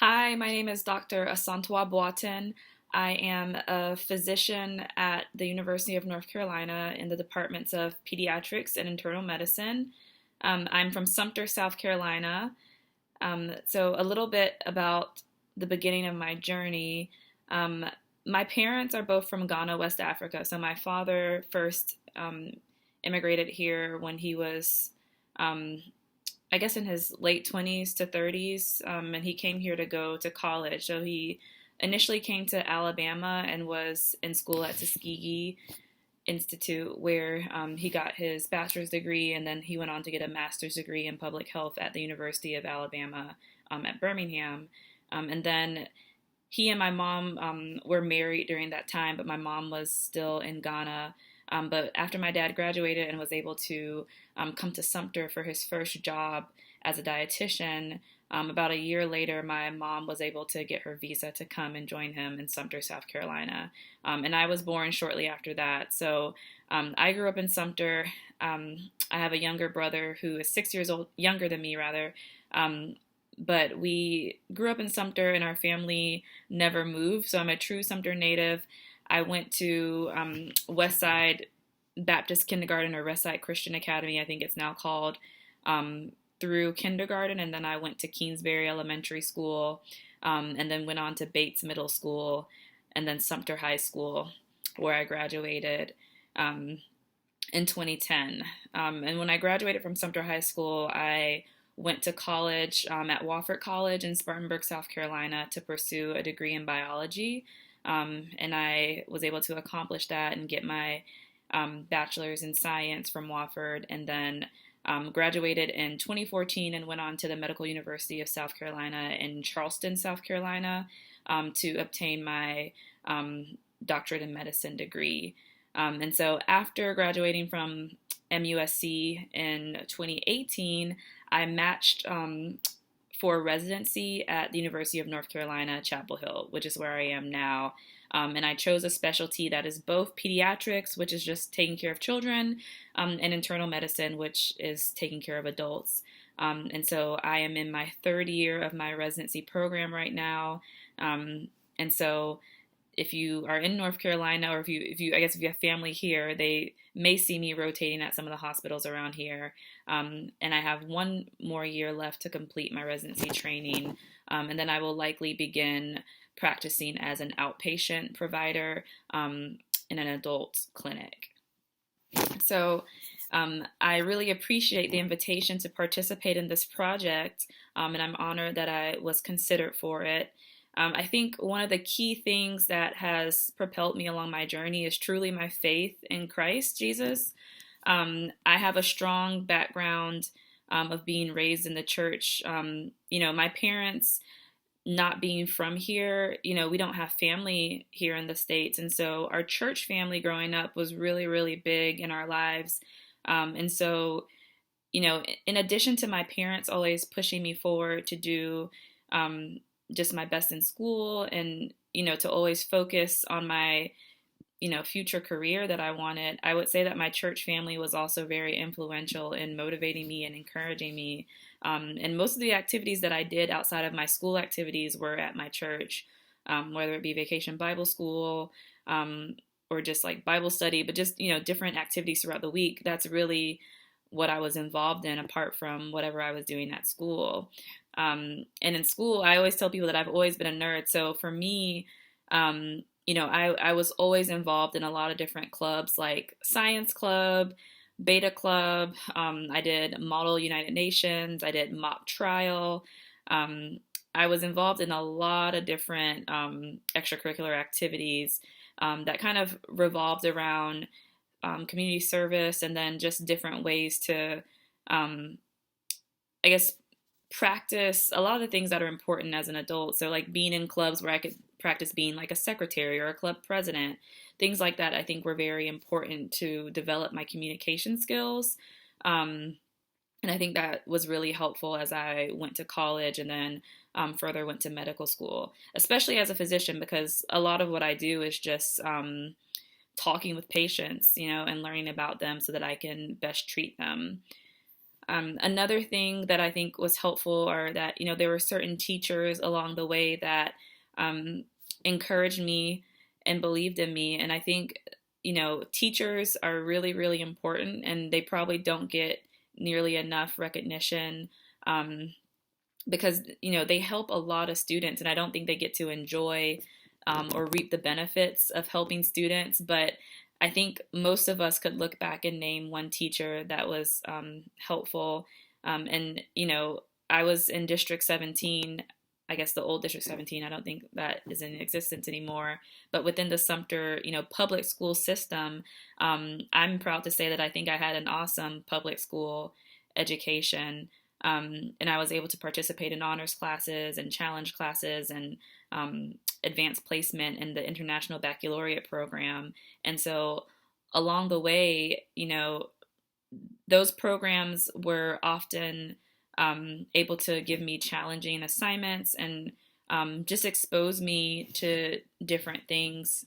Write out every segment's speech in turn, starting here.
Hi, my name is Dr. Asantwa Boatin. I am a physician at the University of North Carolina in the departments of pediatrics and internal medicine. I'm from Sumter, South Carolina. So, a little bit about the beginning of my journey. Um, my parents are both from Ghana, West Africa. So, my father first immigrated here when he was um, I guess in his late 20s to 30s, and he came here to go to college. So he initially came to Alabama and was in school at Tuskegee Institute, where he got his bachelor's degree, and then he went on to get a master's degree in public health at the University of Alabama at Birmingham. And then he and my mom were married during that time, but my mom was still in Ghana. But after my dad graduated and was able to come to Sumter for his first job as a dietitian, about a year later, my mom was able to get her visa to come and join him in Sumter, South Carolina. And I was born shortly after that. So I grew up in Sumter. I have a younger brother who is 6 years old, younger than me, rather. Um, but we grew up in Sumter and our family never moved. So I'm a true Sumter native. I went to Westside Baptist Kindergarten or Westside Christian Academy, I think it's now called, through kindergarten. And then I went to Kingsbury Elementary School, and then went on to Bates Middle School and then Sumter High School, where I graduated um, in 2010. And when I graduated from Sumter High School, I went to college at Wofford College in Spartanburg, South Carolina, to pursue a degree in biology. And I was able to accomplish that and get my bachelor's in science from Wofford, and then graduated in 2014 and went on to the Medical University of South Carolina in Charleston, South Carolina, to obtain my doctorate in medicine degree. And so after graduating from MUSC in 2018, I matched for residency at the University of North Carolina, Chapel Hill, which is where I am now. And I chose a specialty that is both pediatrics, which is just taking care of children, and internal medicine, which is taking care of adults. And so I am in my third year of my residency program right now. And so if you are in North Carolina, or I guess if you have family here, they may see me rotating at some of the hospitals around here. And I have one more year left to complete my residency training. And then I will likely begin practicing as an outpatient provider in an adult clinic. So I really appreciate the invitation to participate in this project, and I'm honored that I was considered for it. I think one of the key things that has propelled me along my journey is truly my faith in Christ Jesus. I have a strong background of being raised in the church. My parents not being from here, we don't have family here in the States. And so our church family growing up was really, really big in our lives. And so, in addition to my parents always pushing me forward to do just my best in school and, to always focus on my, future career that I wanted, I would say that my church family was also very influential in motivating me and encouraging me. And most of the activities that I did outside of my school activities were at my church, whether it be Vacation Bible School, or just like Bible study, but just, different activities throughout the week. That's really what I was involved in apart from whatever I was doing at school. And in school, I always tell people that I've always been a nerd. So for me, I was always involved in a lot of different clubs like Science Club, Beta Club. I did Model United Nations. I did mock trial. I was involved in a lot of different extracurricular activities that kind of revolved around community service and then just different ways to, I guess, practice a lot of the things that are important as an adult. So like being in clubs where I could practice being like a secretary or a club president, things like that I think were very important to develop my communication skills. And I think that was really helpful as I went to college and then further went to medical school, especially as a physician, because a lot of what I do is just talking with patients, and learning about them so that I can best treat them. Another thing that I think was helpful are that, there were certain teachers along the way that um, encouraged me and believed in me. And I think, teachers are really, really important, and they probably don't get nearly enough recognition. Um, because they help a lot of students, and I don't think they get to enjoy or reap the benefits of helping students. But I think most of us could look back and name one teacher that was helpful. And I was in District 17. I guess the old District 17. I don't think that is in existence anymore. But within the Sumter, public school system, I'm proud to say that I think I had an awesome public school education. And I was able to participate in honors classes and challenge classes and advanced placement in the International Baccalaureate program. And so along the way, those programs were often able to give me challenging assignments and just expose me to different things,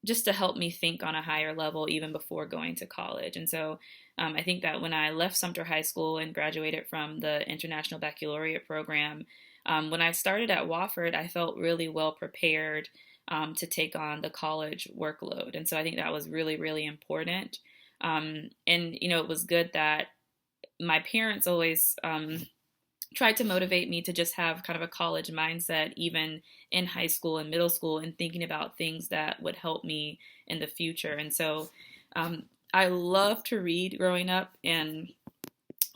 just to help me think on a higher level even before going to college. And so I think that when I left Sumter High School and graduated from the International Baccalaureate program, when I started at Wofford, I felt really well prepared to take on the college workload. And so I think that was really, really important. And, it was good that my parents always tried to motivate me to just have kind of a college mindset, even in high school and middle school, and thinking about things that would help me in the future. And so I loved to read growing up, and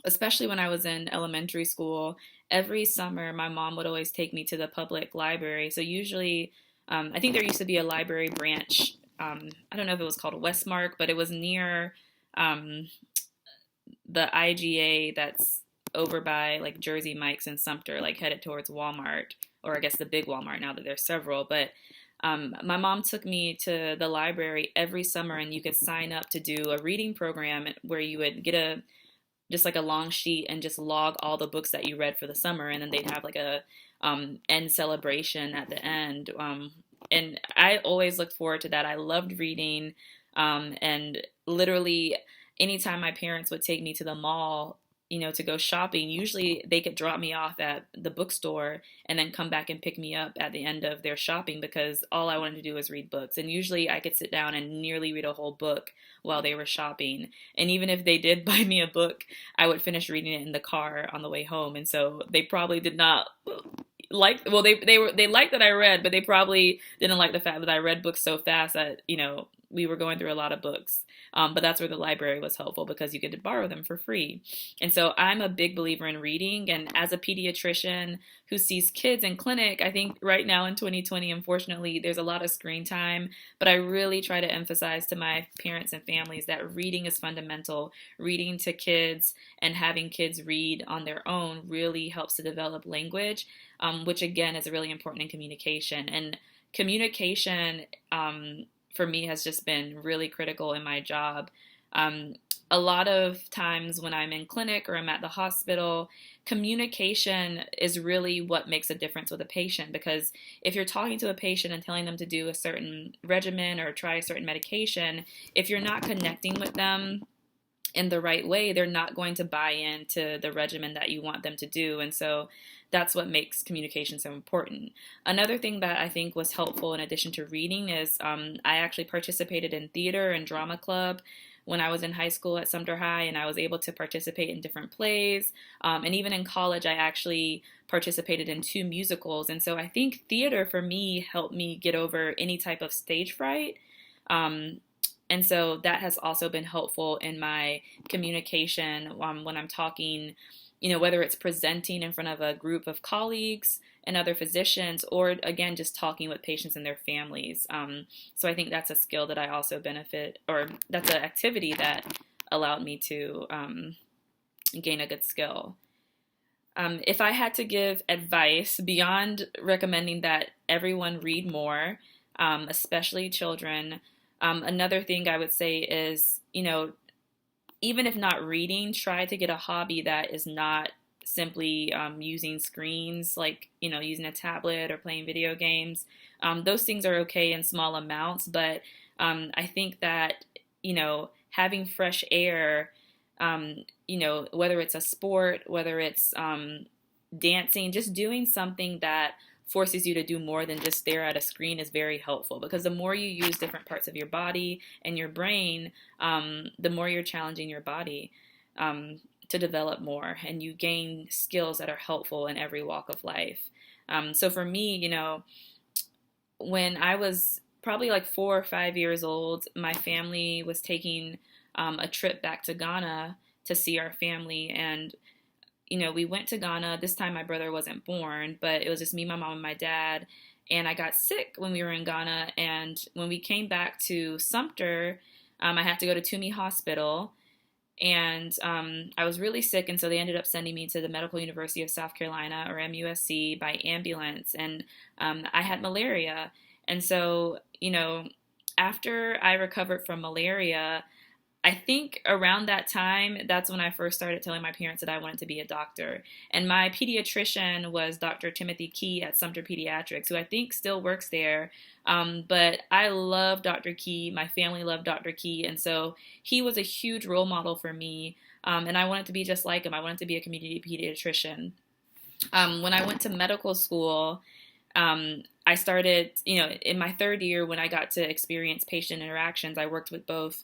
especially when I was in elementary school, every summer my mom would always take me to the public library. So usually, I think there used to be a library branch. I don't know if it was called Westmark, but it was near the IGA that's over by like Jersey Mike's and Sumter, like headed towards Walmart, or I guess the big Walmart now that there's several. But my mom took me to the library every summer, and you could sign up to do a reading program where you would get just like a long sheet and just log all the books that you read for the summer, and then they'd have like a end celebration at the end. And I always looked forward to that. I loved reading, and literally anytime my parents would take me to the mall, to go shopping, usually they could drop me off at the bookstore and then come back and pick me up at the end of their shopping, because all I wanted to do was read books. And usually I could sit down and nearly read a whole book while they were shopping. And even if they did buy me a book, I would finish reading it in the car on the way home. And so they probably did not they liked that I read, but they probably didn't like the fact that I read books so fast that, we were going through a lot of books. But that's where the library was helpful, because you could borrow them for free. And so I'm a big believer in reading. And as a pediatrician who sees kids in clinic, I think right now in 2020, unfortunately, there's a lot of screen time. But I really try to emphasize to my parents and families that reading is fundamental. Reading to kids and having kids read on their own really helps to develop language, which again is really important in communication. And communication, for me, has just been really critical in my job. A lot of times when I'm in clinic or I'm at the hospital, communication is really what makes a difference with a patient, because if you're talking to a patient and telling them to do a certain regimen or try a certain medication, if you're not connecting with them in the right way, they're not going to buy into the regimen that you want them to do. And so that's what makes communication so important. Another thing that I think was helpful in addition to reading is I actually participated in theater and drama club when I was in high school at Sumter High, and I was able to participate in different plays. And even in college, I actually participated in 2 musicals. And so I think theater for me helped me get over any type of stage fright. And so that has also been helpful in my communication when I'm talking, whether it's presenting in front of a group of colleagues and other physicians, or again, just talking with patients and their families. So I think that's a skill that I also benefit, or that's an activity that allowed me to gain a good skill. If I had to give advice beyond recommending that everyone read more, especially children, another thing I would say is, even if not reading, try to get a hobby that is not simply using screens, like, using a tablet or playing video games. Those things are okay in small amounts, but I think that, having fresh air whether it's a sport, whether it's dancing, just doing something that forces you to do more than just stare at a screen is very helpful, because the more you use different parts of your body and your brain, the more you're challenging your body to develop more, and you gain skills that are helpful in every walk of life. So for me, when I was probably like 4 or 5 years old, my family was taking a trip back to Ghana to see our family. And, we went to Ghana. This time my brother wasn't born, but it was just me, my mom, and my dad. And I got sick when we were in Ghana. And when we came back to Sumter, I had to go to Toomey Hospital. And I was really sick, and so they ended up sending me to the Medical University of South Carolina, or MUSC, by ambulance. And I had malaria. And so, after I recovered from malaria, I think around that time, that's when I first started telling my parents that I wanted to be a doctor. And my pediatrician was Dr. Timothy Key at Sumter Pediatrics, who I think still works there. But I love Dr. Key. My family loved Dr. Key. And so he was a huge role model for me. And I wanted to be just like him. I wanted to be a community pediatrician. When I went to medical school, I started, in my third year, when I got to experience patient interactions, I worked with both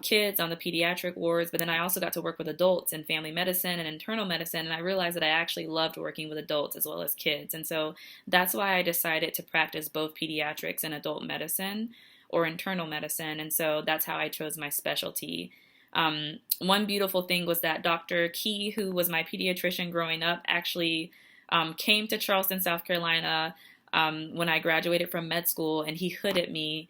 kids on the pediatric wards, but then I also got to work with adults in family medicine and internal medicine, and I realized that I actually loved working with adults as well as kids. And so that's why I decided to practice both pediatrics and adult medicine, or internal medicine, and so that's how I chose my specialty. One beautiful thing was that Dr. Key, who was my pediatrician growing up, actually came to Charleston, South Carolina when I graduated from med school, and he hooded me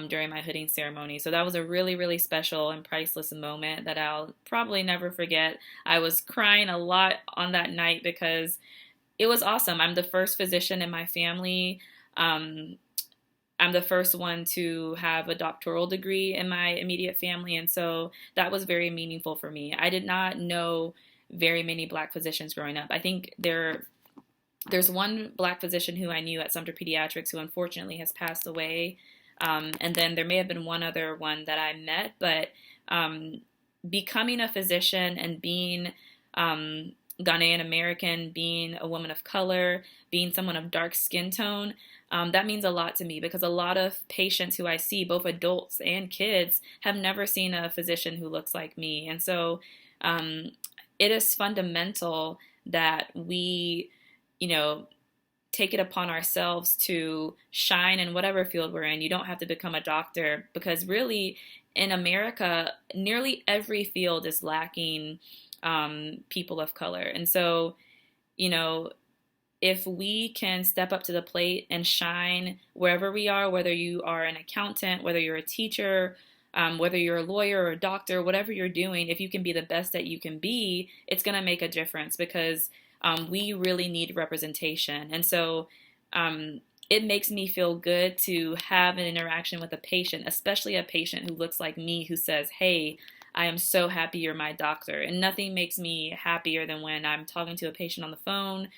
during my hooding ceremony. So that was a really, really special and priceless moment that I'll probably never forget. I was crying a lot on that night because it was awesome. I'm the first physician in my family. I'm the first one to have a doctoral degree in my immediate family, and so that was very meaningful for me. I did not know very many Black physicians growing up. I think there's one Black physician who I knew at Sumter Pediatrics who unfortunately has passed away. And then there may have been one other one that I met, but becoming a physician and being Ghanaian American, being a woman of color, being someone of dark skin tone, that means a lot to me, because a lot of patients who I see, both adults and kids, have never seen a physician who looks like me. And so it is fundamental that we, take it upon ourselves to shine in whatever field we're in. You don't have to become a doctor, because really in America, nearly every field is lacking people of color. And so, if we can step up to the plate and shine wherever we are, whether you are an accountant, whether you're a teacher, whether you're a lawyer or a doctor, whatever you're doing, if you can be the best that you can be, it's going to make a difference, because we really need representation. And so it makes me feel good to have an interaction with a patient, especially a patient who looks like me, who says, "Hey, I am so happy you're my doctor." And nothing makes me happier than when I'm talking to a patient on the phone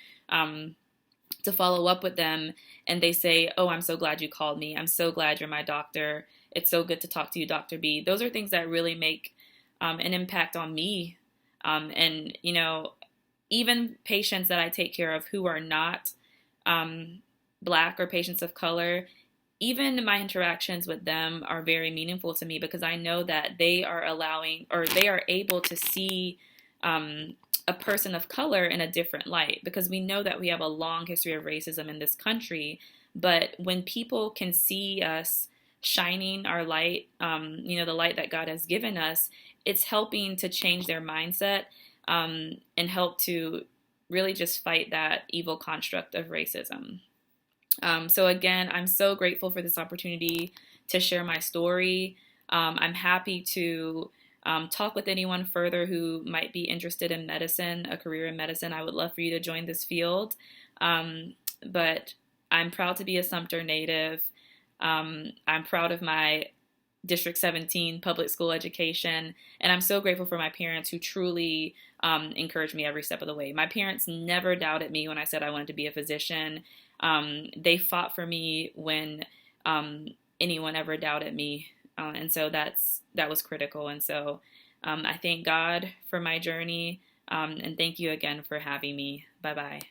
to follow up with them, and they say, "Oh, I'm so glad you called me. I'm so glad you're my doctor. It's so good to talk to you, Dr. B." Those are things that really make an impact on me. And, even patients that I take care of who are not Black or patients of color, even my interactions with them are very meaningful to me, because I know that they are able to see a person of color in a different light, because we know that we have a long history of racism in this country. But when people can see us shining our light, the light that God has given us, it's helping to change their mindset and help to really just fight that evil construct of racism. So again, I'm so grateful for this opportunity to share my story. I'm happy to talk with anyone further who might be interested in medicine, a career in medicine. I would love for you to join this field. But I'm proud to be a Sumter native. I'm proud of my District 17 public school education, and I'm so grateful for my parents, who truly encouraged me every step of the way. My parents never doubted me when I said I wanted to be a physician. They fought for me when anyone ever doubted me, and so that was critical. And so I thank God for my journey, and thank you again for having me. Bye bye.